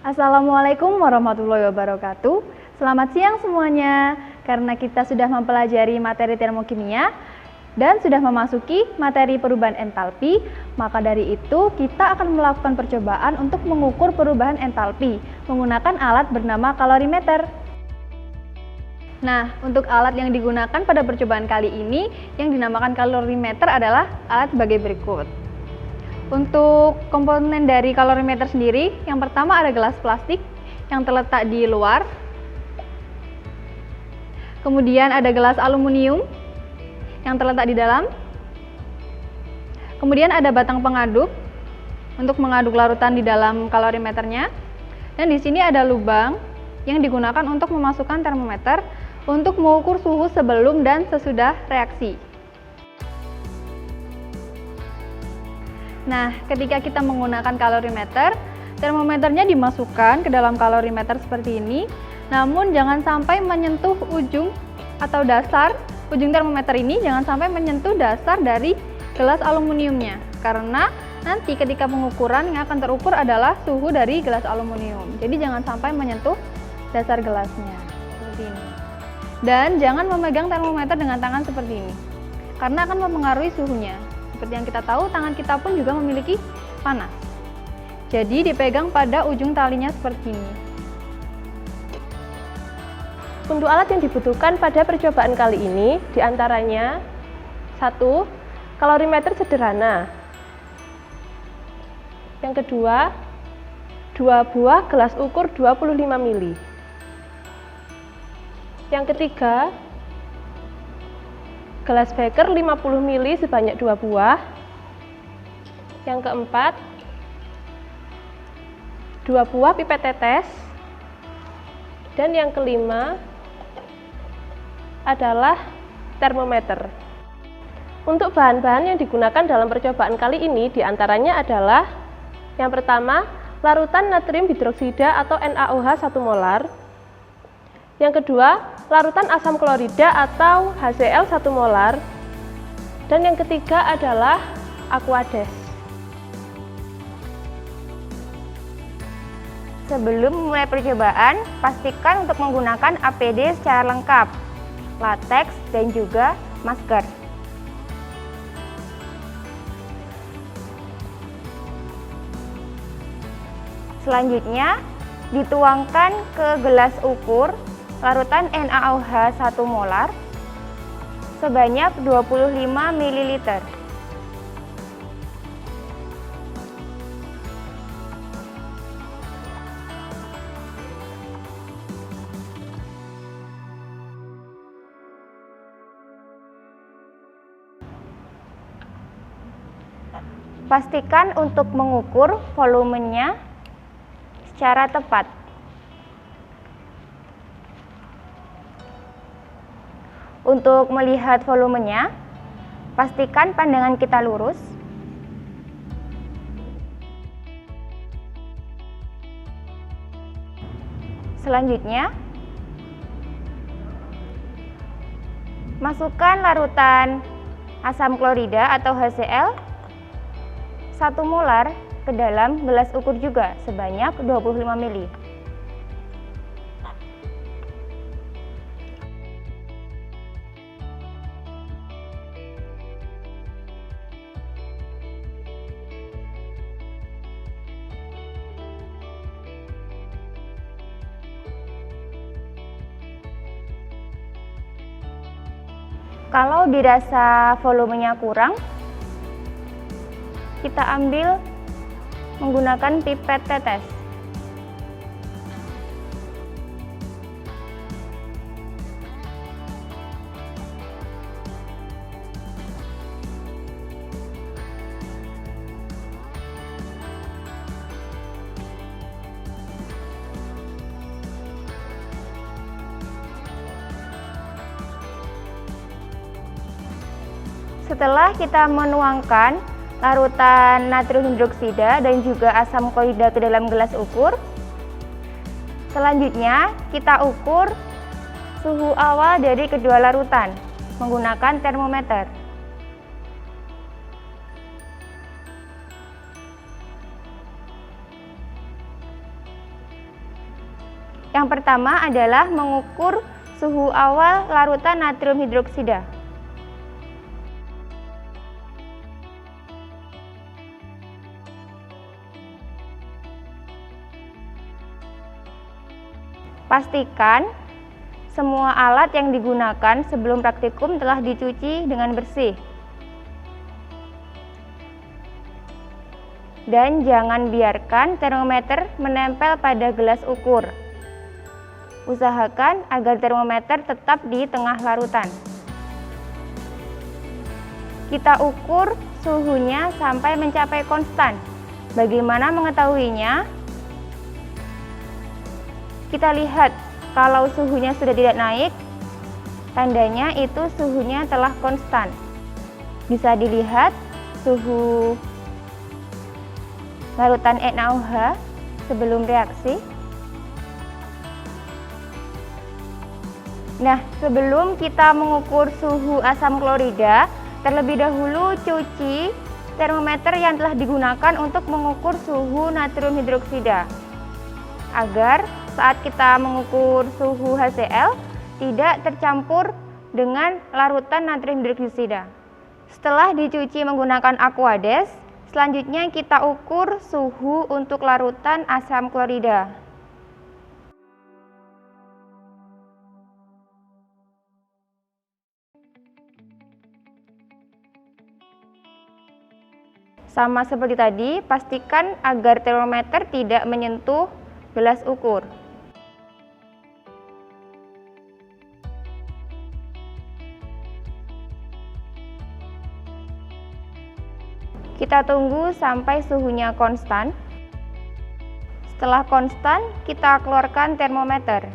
Assalamualaikum warahmatullahi wabarakatuh. Selamat siang semuanya. Karena kita sudah mempelajari materi termokimia dan sudah memasuki materi perubahan entalpi, maka dari itu kita akan melakukan percobaan untuk mengukur perubahan entalpi menggunakan alat bernama kalorimeter. Nah, untuk alat yang digunakan pada percobaan kali ini yang dinamakan kalorimeter adalah alat sebagai berikut. Untuk komponen dari kalorimeter sendiri, yang pertama ada gelas plastik yang terletak di luar. Kemudian ada gelas aluminium yang terletak di dalam. Kemudian ada batang pengaduk untuk mengaduk larutan di dalam kalorimeternya. Dan di sini ada lubang yang digunakan untuk memasukkan termometer untuk mengukur suhu sebelum dan sesudah reaksi. Nah, ketika kita menggunakan kalorimeter, termometernya dimasukkan ke dalam kalorimeter seperti ini, namun jangan sampai menyentuh ujung atau dasar ujung termometer ini, jangan sampai menyentuh dasar dari gelas aluminiumnya, karena nanti ketika pengukuran yang akan terukur adalah suhu dari gelas aluminium. Jadi jangan sampai menyentuh dasar gelasnya, seperti ini. Dan jangan memegang termometer dengan tangan seperti ini, karena akan mempengaruhi suhunya. Seperti yang kita tahu, tangan kita pun juga memiliki panas. Jadi dipegang pada ujung talinya seperti ini. Untuk alat yang dibutuhkan pada percobaan kali ini, diantaranya 1. Kalorimeter sederhana. Yang kedua, 2 buah gelas ukur 25 mili. Yang ketiga, gelas beker 50 mili sebanyak 2 buah. Yang keempat, 2 buah pipet tetes. Dan yang kelima adalah termometer. Untuk bahan-bahan yang digunakan dalam percobaan kali ini diantaranya adalah yang pertama, larutan natrium hidroksida atau NaOH 1 molar. Yang kedua, larutan asam klorida atau HCl 1 molar. Dan yang ketiga adalah aquades. Sebelum memulai percobaan, pastikan untuk menggunakan APD secara lengkap, lateks dan juga masker. Selanjutnya, dituangkan ke gelas ukur larutan NaOH 1 molar sebanyak 25 ml. Pastikan untuk mengukur volumenya secara tepat. Untuk melihat volumenya, pastikan pandangan kita lurus. Selanjutnya, masukkan larutan asam klorida atau HCl 1 molar ke dalam gelas ukur juga sebanyak 25 ml. Kalau dirasa volumenya kurang, kita ambil menggunakan pipet tetes. Setelah kita menuangkan larutan natrium hidroksida dan juga asam klorida ke dalam gelas ukur, selanjutnya kita ukur suhu awal dari kedua larutan menggunakan termometer. Yang pertama adalah mengukur suhu awal larutan natrium hidroksida. Pastikan semua alat yang digunakan sebelum praktikum telah dicuci dengan bersih. Dan jangan biarkan termometer menempel pada gelas ukur. Usahakan agar termometer tetap di tengah larutan. Kita ukur suhunya sampai mencapai konstan. Bagaimana mengetahuinya? Kita lihat, kalau suhunya sudah tidak naik, tandanya itu suhunya telah konstan. Bisa dilihat suhu larutan NaOH sebelum reaksi. Nah, sebelum kita mengukur suhu asam klorida, terlebih dahulu cuci termometer yang telah digunakan untuk mengukur suhu natrium hidroksida, agar saat kita mengukur suhu HCl tidak tercampur dengan larutan natrium hidroksida. Setelah dicuci menggunakan Aquades, selanjutnya kita ukur suhu untuk larutan asam klorida. Sama seperti tadi, pastikan agar termometer tidak menyentuh gelas ukur. Kita tunggu sampai suhunya konstan. Setelah konstan, kita keluarkan termometer.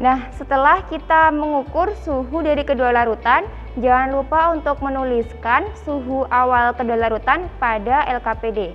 Nah, setelah kita mengukur suhu dari kedua larutan, jangan lupa untuk menuliskan suhu awal kedua larutan pada LKPD.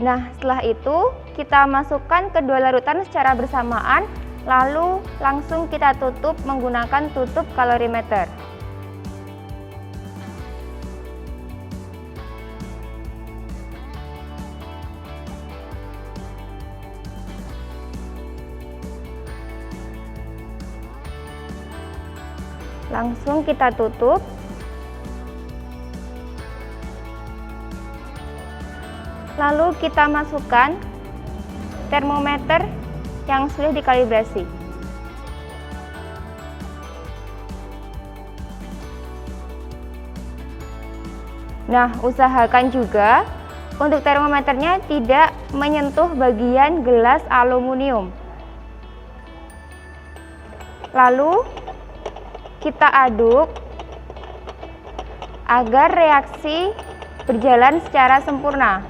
Nah, setelah itu kita masukkan kedua larutan secara bersamaan, lalu langsung kita tutup menggunakan tutup kalorimeter. Langsung kita tutup. Lalu kita masukkan termometer yang sudah dikalibrasi. Nah, usahakan juga untuk termometernya tidak menyentuh bagian gelas aluminium. Lalu kita aduk agar reaksi berjalan secara sempurna.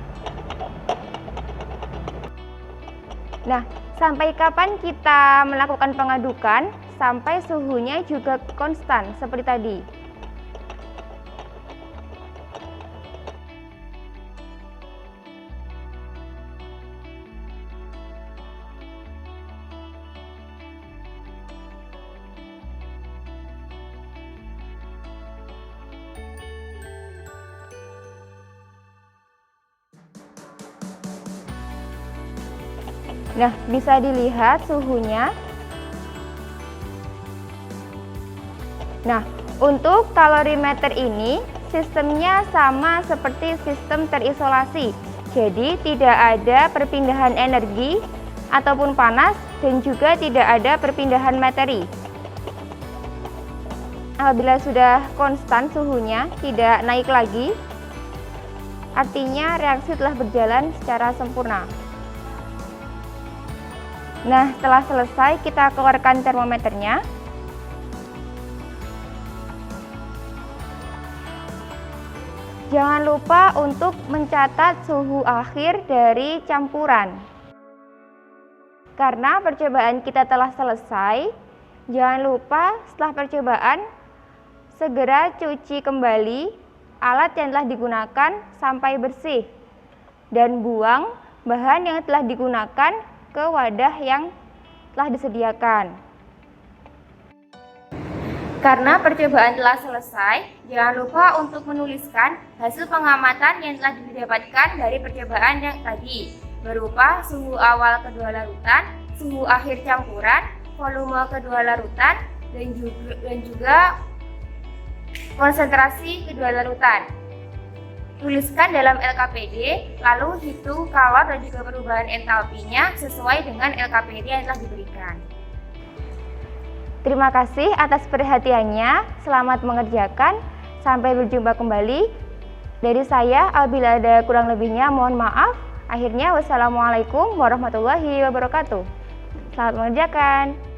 Nah, sampai kapan kita melakukan pengadukan? Sampai suhunya juga konstan seperti tadi. Nah, bisa dilihat suhunya. Nah, untuk kalorimeter ini sistemnya sama seperti sistem terisolasi. Jadi tidak ada perpindahan energi ataupun panas dan juga tidak ada perpindahan materi. Apabila sudah konstan suhunya, tidak naik lagi, artinya reaksi telah berjalan secara sempurna. Nah, setelah selesai kita keluarkan termometernya. Jangan lupa untuk mencatat suhu akhir dari campuran. Karena percobaan kita telah selesai, jangan lupa setelah percobaan segera cuci kembali alat yang telah digunakan sampai bersih dan buang bahan yang telah digunakan ke wadah yang telah disediakan. Karena percobaan telah selesai, jangan lupa untuk menuliskan hasil pengamatan yang telah didapatkan dari percobaan yang tadi, berupa suhu awal kedua larutan, suhu akhir campuran, volume kedua larutan, dan juga konsentrasi kedua larutan. Tuliskan dalam LKPD, lalu hitung kalor dan juga perubahan entalpinya sesuai dengan LKPD yang telah diberikan. Terima kasih atas perhatiannya. Selamat mengerjakan. Sampai berjumpa kembali. Dari saya, apabila ada kurang lebihnya mohon maaf. Akhirnya, wassalamualaikum warahmatullahi wabarakatuh. Selamat mengerjakan.